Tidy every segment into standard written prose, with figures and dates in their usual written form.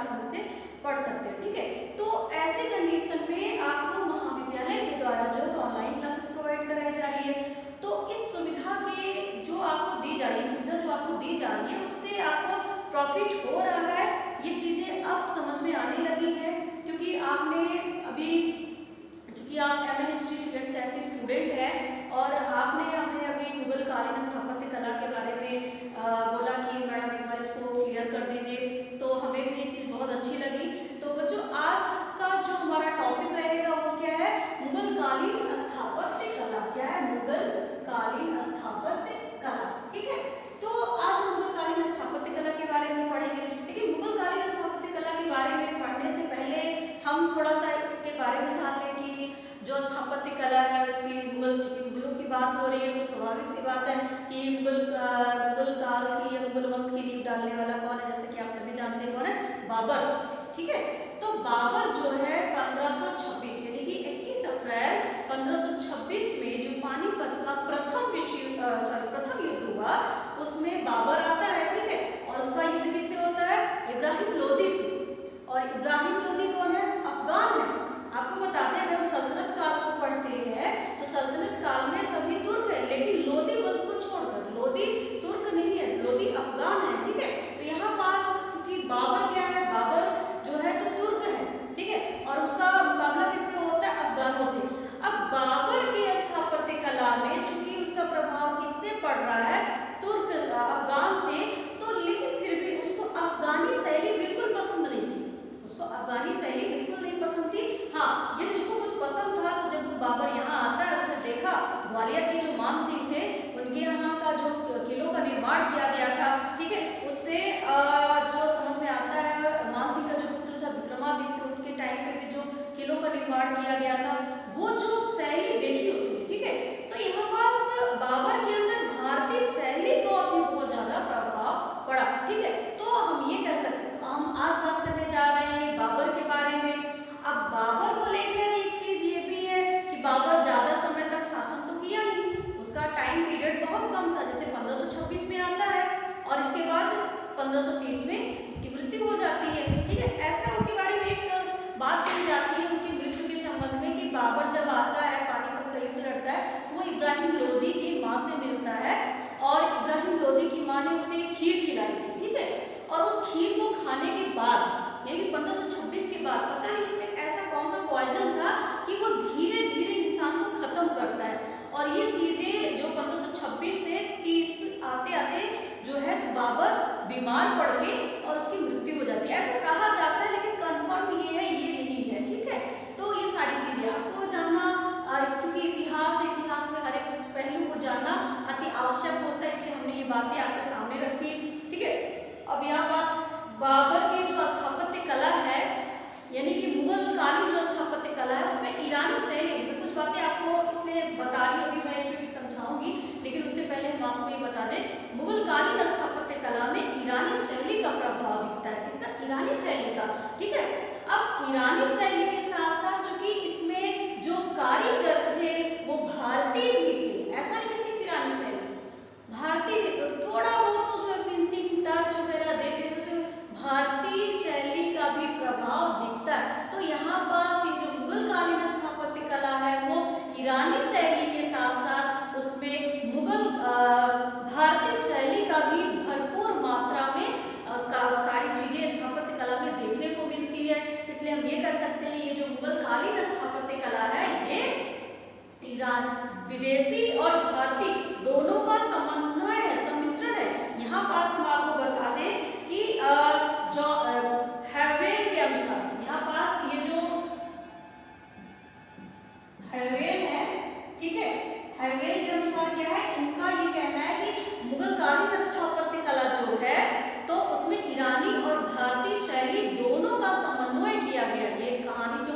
आप हमसे पढ़ सकते हैं, ठीक है। तो ऐसे कंडीशन में आपको महाविद्यालय के द्वारा जो है ऑनलाइन क्लासेस प्रोवाइड कराई जा रही है। तो इस सुविधा के जो आपको दी जा रही है, सुविधा जो आपको दी जा रही है, उससे आपको प्रॉफिट हो रहा है, ये चीज़ें अब समझ में आने लगी है। क्योंकि आपने अभी, चूँकि आप MA हिस्ट्री सेक्शन के स्टूडेंट हैं और आपने हमें अभी मुगल कालीन स्थापत्य कला के बारे में बोला कि मैडम एक बार इसको क्लियर कर दीजिए, तो हमें भी ये चीज़ बहुत अच्छी लगी। तो बच्चों, आज का जो हमारा टॉपिक रहेगा वो क्या है? मुगल कालीन स्थापत्य कला। क्या है? मुगल कालीन स्थापत्य कला, ठीक है। तो आज हम मुगल कालीन स्थापत्य कला के बारे में पढ़ेंगे, लेकिन मुगल कालीन स्थापत्य कला के बारे में पढ़ने से पहले हम थोड़ा सा इसके बारे में जान लें कि जो स्थापत्य कला है उसकी मुगलों की बात हो रही है, तो स्वाभाविक सी बात है कि मुगल काल की या मुगल वंश की नींव डालने वाला कौन है? जैसे कि आप सभी जानते हैं कौन है? बाबर, ठीक है। तो बाबर जो है 1526 यानी कि 21 अप्रैल 1526 में जो पानीपत का प्रथम युद्ध हुआ, उसमें बाबर आता है, ठीक है। और उसका युद्ध किससे होता है? इब्राहिम लोदी से। और इब्राहिम लोदी कौन है? अफगान है। आपको बता दें, अगर हम सल्तनत काल को पढ़ते हैं तो सल्तनत काल में सभी तुर्क है, लेकिन लोदी वंश को छोड़कर, लोदी तुर्क नहीं है, लोदी अफगान है, ठीक है। तो यहाँ पास चूंकि बाबर क्या है? बाबर जो है तो तुर्क है, ठीक है, और उसका मुकाबला किससे होता है? अफगानों से। अब बाबर के स्थापत्य कला में चूंकि उसका प्रभाव किससे पड़ रहा है? तुर्क अफगान से। तो लेकिन फिर भी उसको अफगानी शैली बिल्कुल पसंद नहीं थी, उसको अफगानी शैली बिल्कुल नहीं पसंद थी। हाँ, यदि उसको कुछ पसंद था तो जब वो बाबर यहाँ आता है, उसने देखा ग्वालियर के जो मान सिंह थे, उनके यहाँ का जो किलों का निर्माण किया गया था, ठीक है, उससे जो समझ में आता है, मान सिंह का जो पुत्र था विक्रमादित्य, उनके टाइम पे भी जो किलों का निर्माण किया गया था, वो जो शैली देखी उसने, ठीक है। तो यहाँ पास बाबर के अंदर भारतीय शैली को भी बहुत ज्यादा प्रभाव पड़ा, ठीक है। तो हम ये कह सकते हैं, तो हम आज बात करने जा रहे हैं बाबर के बारे में। अब बाबर को लेकर एक चीज ये भी है कि बाबर ज्यादा समय तक शासन तो किया नहीं, उसका टाइम पीरियड बहुत कम था। जैसे 1526 में आता है और इसके बाद 1530 में उसकी मृत्यु हो जाती है, ठीक है। ऐसा उसके बारे में एक बात कही जाती है उसकी मृत्यु के संबंध में कि बाबर जब आता है, पानीपत का युद्ध लड़ता है, तो वो इब्राहिम लोदी की माँ से मिलता है और इब्राहिम लोदी की माँ ने उसे खीर खिलाई थी, ठीक है। और उस खीर को खाने के बाद यानी कि 1526 के बाद पता नहीं उसमें ऐसा कौन सा पॉइजन था कि वो धीरे धीरे इंसान को खत्म करता है। और ये चीजें जो 1526 से 30 आते आते जो है तो बाबर बीमार पड़ के और उसकी मृत्यु हो जाती है, ऐसा कहा जाता है, लेकिन कंफर्म ये है ये नहीं है, ठीक है। तो ये सारी चीजें आपको जानना, क्योंकि इतिहास में हर एक पहलू को जानना अति आवश्यक होता है, इसलिए हमने ये बातें आपके सामने रखी, ठीक है। अब यहाँ पास बाबर के जो स्थापत्य कला है यानी कि मुगल कालीन जो स्थापत्य कला है, उसमें ईरानी शैली में कुछ बातें आपको इसलिए बता रही हूँ, मैं इसमें भी समझाऊंगी, लेकिन उससे पहले हम आपको ये बता दें, मुगल कालीन स्थापत्य कला में ईरानी शैली का प्रभाव दिखता है। किसका? ईरानी शैली का, ठीक है। अब ईरानी शैली के साथ साथ चूंकि इसमें जो कारीगर थे वो भारतीय भी थे, ऐसा नहीं कि सिर्फ ईरानी शैली, भारतीय थे, तो थोड़ा बहुत उसमें फिनिशिंग टच वगैरह देते थे, उसमें भारतीय शैली का भी प्रभाव दिखता है। तो यहाँ पास ये जो मुगल कालीन स्थापत्य कला है वो ईरानी शैली के साथ साथ उसमें मुगल भारतीय शैली का भी भरपूर मात्रा में सारी चीजें स्थापत्य कला में देखने को मिलती है। इसलिए हम ये कह सकते हैं ये जो मुगल कालीन स्थापत्य कला है ये ईरान विदेशी और भारतीय दोनों का समन्वय है, सम्मिश्रण है। यहाँ पास हम आपको बता दें कि जो हैवेल के अनुसार, यहाँ पास ये जो हैवेल है, ठीक है, हैवेल के अनुसार क्या है, इनका ये कहना है कि मुगल कालीन स्थापत्य कला जो है तो उसमें ईरानी और भारतीय शैली दोनों का समन्वय किया गया। ये कहानी जो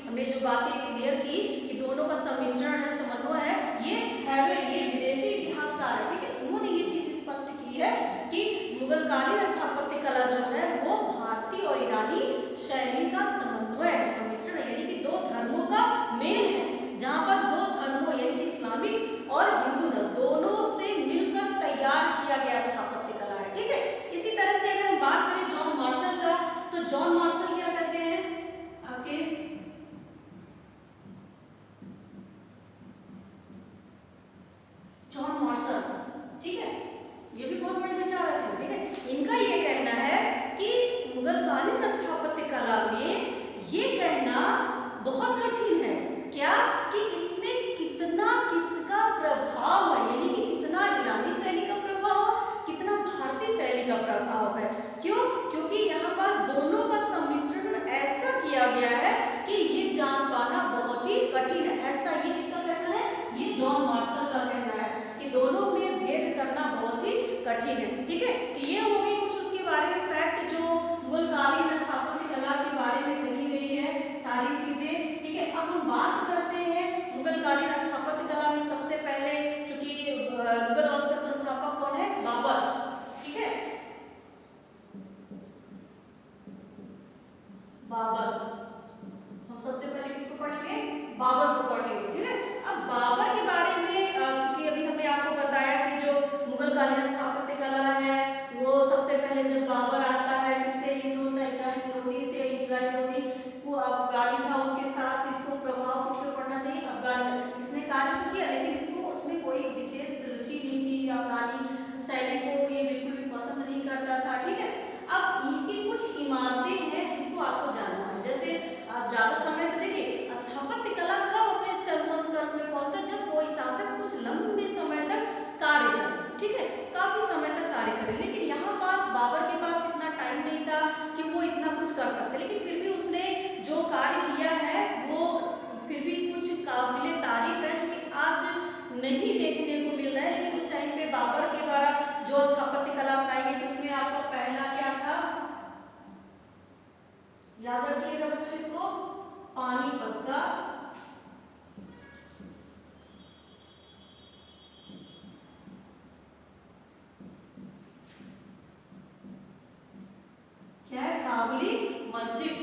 हमने जो बातें क्लियर की कि दोनों का सम्मिश्रण है, समन्वय है, ये हैवेल, ये विदेशी इतिहासकार है, ठीक है, इन्होंने ये चीज स्पष्ट की है कि मुगल कालीन स्थापत्य कला जो है वो भारतीय और ईरानी शैली का समन्वय है, सम्मिश्रण है, यानी कि दो धर्मों का मेल है, जहाँ पास दो धर्मों यानी कि इस्लामिक और हिंदू धर्म दोनों से मिलकर तैयार किया गया स्थापत्य कला है, ठीक है। इसी तरह से अगर हम बात करें जॉन मार्शल का, तो जॉन रखी गई। ठीक है, तो ये हो गई कुछ उसके बारे में फैक्ट जो मुगलकालीन स्थापत्य कला के बारे में कही गई है सारी चीजें। ठीक है, अब हम बात करते हैं मुगलकालीन स्थापत्य कला में सबसे पहले, चूंकि मुगल वंश का संस्थापक कौन है? बाबर। ठीक है, बाबर। हम सबसे पहले किसको पढ़ेंगे? बाबर को पढ़ेंगे। ठीक है, अब बाबर के बारे में चूंकि अभी हमने आपको बताया कि जो मुगलकालीन स्थापत्य कला है वो सबसे पहले जब बाबर आता है किससे युद्ध होता है? इब्राहिम लोदी से। इब्राहिम लोदी वो अफगानी था, उसके साथ इसको प्रभाव किसको पड़ना चाहिए? अफगानी का। इसने कार्य तो किया लेकिन इसको उसमें कोई विशेष रुचि नहीं थी, अफगानी शैली को ये बिल्कुल भी पसंद नहीं करता था। ठीक है, अब इसकी कुछ इमारतें हैं जिसको आपको जानना है। जैसे आप ज्यादा समय तो देखिए स्थापत्य कला कब अपने चरमोत्कर्ष में पहुंचता है? जब कोई शासक कुछ लंबे समय तक कार्य करे। ठीक है, काफी समय तक कार्य करे, लेकिन यहाँ पास बाबर के पास इतना टाइम नहीं था कि वो इतना कुछ कर सकते, लेकिन फिर भी उसने जो कार्य किया है वो फिर भी कुछ काबिले तारीफ है जो कि आज नहीं देखने को मिल रहा है। लेकिन उस टाइम पे बाबर के द्वारा जो स्थापत्य कला अपनाई गई थी उसमें आपका पहला क्या था? याद रखिएगा बच्चों इसको, पानीपत का क्या है? काबुली मस्जिद।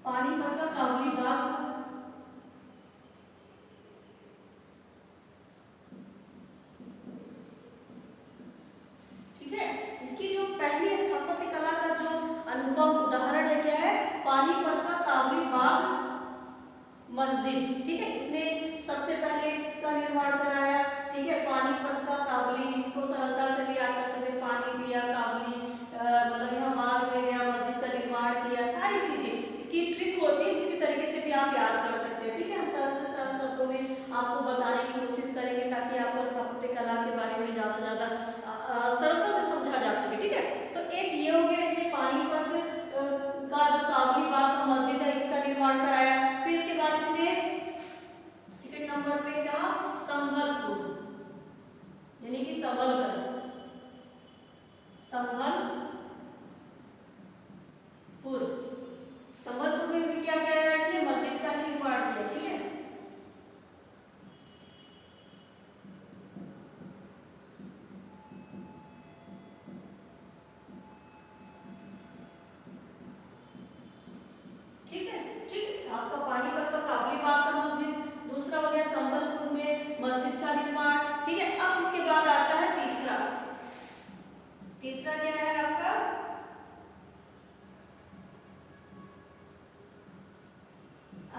पानीपत का काबुली बाग। ठीक है, इसकी जो पहली स्थापत्य कला का जो अनुपम उदाहरण है क्या है? पानीपत का काबुली बाग मस्जिद। ठीक है, इसने सबसे पहले इसका निर्माण कराया। ठीक है, पानीपत का काबुली, इसको सरलता से भी याद कर सकते हैं, पानी पिया, काबुली, मतलब यहाँ बाग में गया, मस्जिद का निर्माण किया, सारी चीजें इसकी ट्रिक होती है जिसके तरीके से भी आप याद कर सकते हैं। ठीक है, हम सरल शब्दों में आपको बताने की कोशिश करेंगे ताकि आपको स्थापत्य कला के बारे में ज्यादा सरलता से समझा जा सके। ठीक है, तो एक ये हो गया, इसने पानीपत का जो काबुली बाग का मस्जिद है इसका निर्माण कराया। फिर इसके बाद इसने सेकंड नंबर पे क्या? संभलपुर, यानी कि संभलगढ़, संभलपुर में भी क्या किया है? इसने मस्जिद का निर्माण किया। ठीक है, आपका पानीपत का काबुली बाग का मस्जिद, दूसरा हो गया संबलपुर में मस्जिद का निर्माण। ठीक है, अब इसके बाद आता है तीसरा क्या है आपका?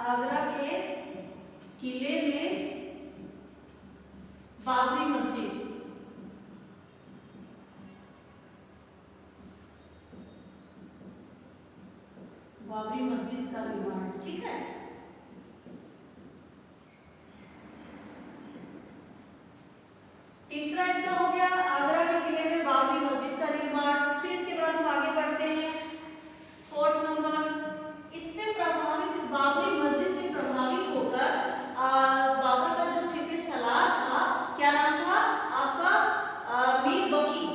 आगरा के किले में बाबरी मस्जिद। बाबरी मस्जिद का निर्माण। ठीक है, तीसरा इसका हो गया आगरा के किले में बाबरी मस्जिद का निर्माण। फिर इसके बाद हम आगे बढ़ते हैं फोर्थ नंबर, इससे प्रभावित, इस बाबरी मस्जिद से प्रभावित होकर बाबर का जो सिपह सलार था, क्या नाम था आपका? मीर बकी।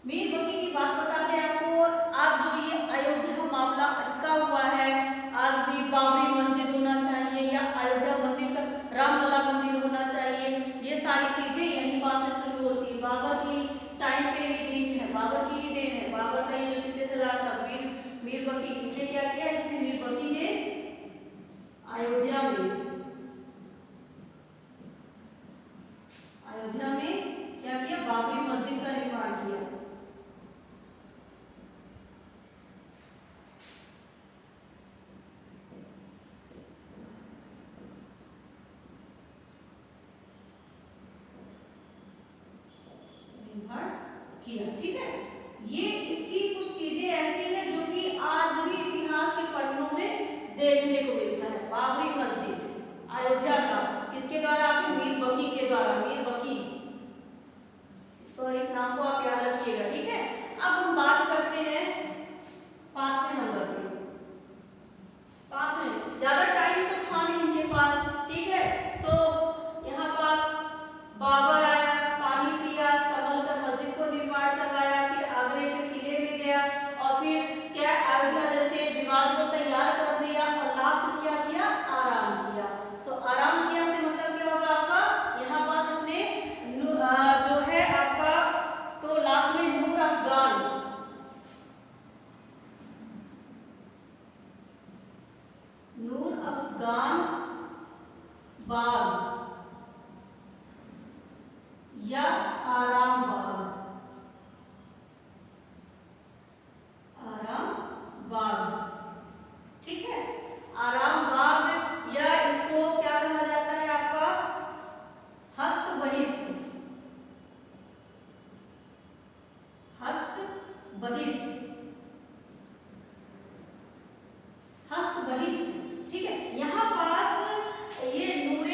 मीर बकी की बात बताते हैं आपको। आज जो ये अयोध्या मामला अटका हुआ है, आज भी बाबरी मस्जिद होना चाहिए या अयोध्या मंदिर का रामलला मंदिर होना चाहिए, ये सारी चीजें यहीं पास से शुरू होती है। बाबर की टाइम पे ही दिन है, बाबर की ही देन है। बाबर का ये जो सिपह सलार था मीर बकी, इसने क्या किया? इसने मीर बकी ने अयोध्या में क्या किया? बाबरी मस्जिद का निर्माण किया। ठीक है, ये इसकी कुछ चीजें ऐसी हैं जो कि आज भी इतिहास के पन्नों में देखने को मिलता है। बाबरी मस्जिद अयोध्या का किसके द्वारा? आपके मीर बकी के द्वारा। मीर बकी, इसको, इस नाम को आप याद रखिएगा। ठीक है, अब हम बात करते हैं 5वें नंबर पे। अफगान बाग या आराम बाग, आराम बाग, ठीक है। आराम बाग या इसको क्या कहा जाता है आपका, हस्त बहिष्ठ, हस्त बहिष्ठ, हस्त बहिष्ठ, ठीक है। यहाँ पास ये नूर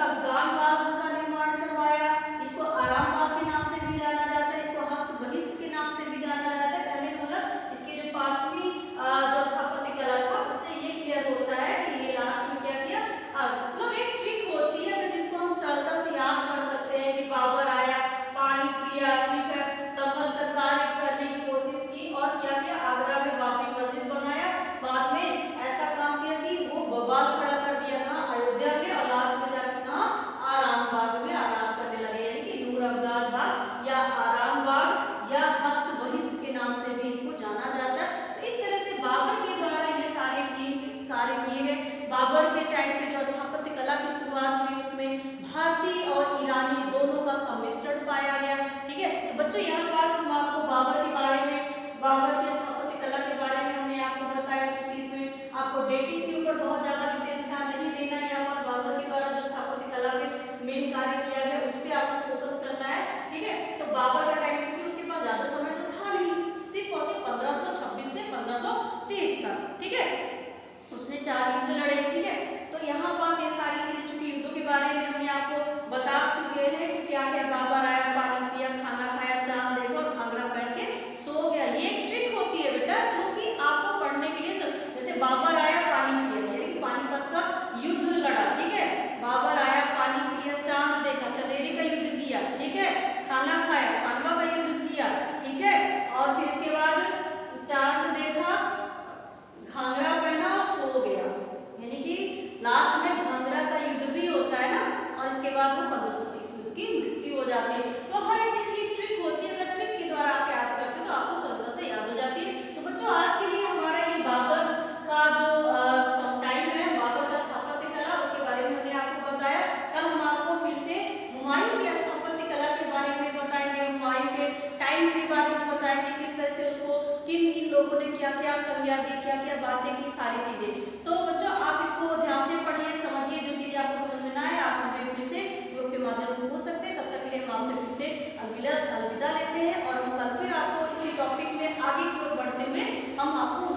अफगान बाग का निर्माण करवाया, इसको आराम बाग के नाम से भी जाना जाता है, इसको हस्त बहिष्ठ के नाम से भी जाना जाता है। पहले मतलब इसकी जो पांचवी जो स्थापत्य कला था उससे ये क्लियर होता है कि ये लास्ट में क्या किया, मतलब एक ट्रिक होती है अगर जिसको हम सरलता से याद कर सकते हैं कि बाबर आया, पानी पिया, ठीक है, संभल कर कार्य करने की कोशिश की और क्या किया, आगरा में बाबरी मस्जिद बनाया, बाद में ऐसा काम किया कि वो बवाल खड़ा कर दिया था अयोध्या में और लास्ट में जाकर कहा आराम बाग में आराम करने लगे, यानी कि नूर अफगान बाग या आराम बाग या हस्त बहिष्ठ के नाम से भी इसको जाना जाता है। तो इस तरह से बाबर के द्वारा ये सारे कार्य किए गए। बाबर के टाइम पे जो स्थापत्य कला की शुरुआत हुई उसमें भारतीय और ईरानी दोनों का सम्मिश्रण पाया गया, ठीक है। तो बच्चों यहाँ पास हम आपको बाबर के बारे में, बाबर के स्थापत्य कला के बारे में हमने आपको बताया, चूंकि इसमें आपको डेटिंग के ऊपर बहुत ज्यादा विशेष ध्यान नहीं देना है, यहाँ पर बाबर के द्वारा जो स्थापत्य कला में मेन कार्य किया गया उस पर आपको फोकस करना है, ठीक है। तो बाबर का टाइम चूंकि उसके पास ज्यादा समय तो था नहीं, सिर्फ और सिर्फ 1526 से 1530 तक, ठीक है, उसने 4 युद्ध लड़े, ठीक है। तो यहाँ पास ये सारी चीजें चूंकि युद्धों के बारे में हमने आपको बता चुके हैं कि क्या क्या, बाबर आया, पानी पिया, खाना खाया, चांद देखा और घाघरा पहन के सो गया। ये एक ट्रिक होती है बेटा जो कि आपको पढ़ने के लिए, जैसे बाबर आया, पानी पिया, यानी कि पानीपत का युद्ध लड़ा, ठीक है, बाबर आया, पानी पिया, चांद देखा, चंदेरी का युद्ध किया, ठीक है, खाना खाया, खानवा का युद्ध किया, ठीक है, और फिर इसके बाद चांद देखा, घाघरा पहना और सो गया, यानी कि लास्ट में घाघरा का युद्ध भी होता है ना, और इसके बाद वो 1530 में उसकी मृत्यु हो जाती है। तो हर एक चीज की ट्रिक होती है, अगर ट्रिक के द्वारा आप याद करते हो तो आपको सरलता से याद हो जाती है। तो बच्चों आज के लिए हमारा ये बाबर का जो टाइम है, बाबर का स्थापत्य कला, उसके बारे में हमने आपको बताया। कल हम आपको फिर से हुमायूं के स्थापत्य कला के बारे में बताएंगे, हुमायूं के टाइम के बारे में बताएंगे, किस तरह से उसको किन किन लोगों ने क्या क्या संज्ञा दी, क्या क्या बातें की, सारी चीजें। तो बच्चों आप इसको ध्यान से पढ़िए, समझिए, जो चीजें आपको समझ में ना आए आप हमें फिर से ग्रुप के माध्यम से पूछ सकते हैं। तब तक के लिए हम आपसे फिर से अलविदा लेते हैं और हम कल फिर आपको इसी टॉपिक में आगे की ओर बढ़ते हुए हम आपको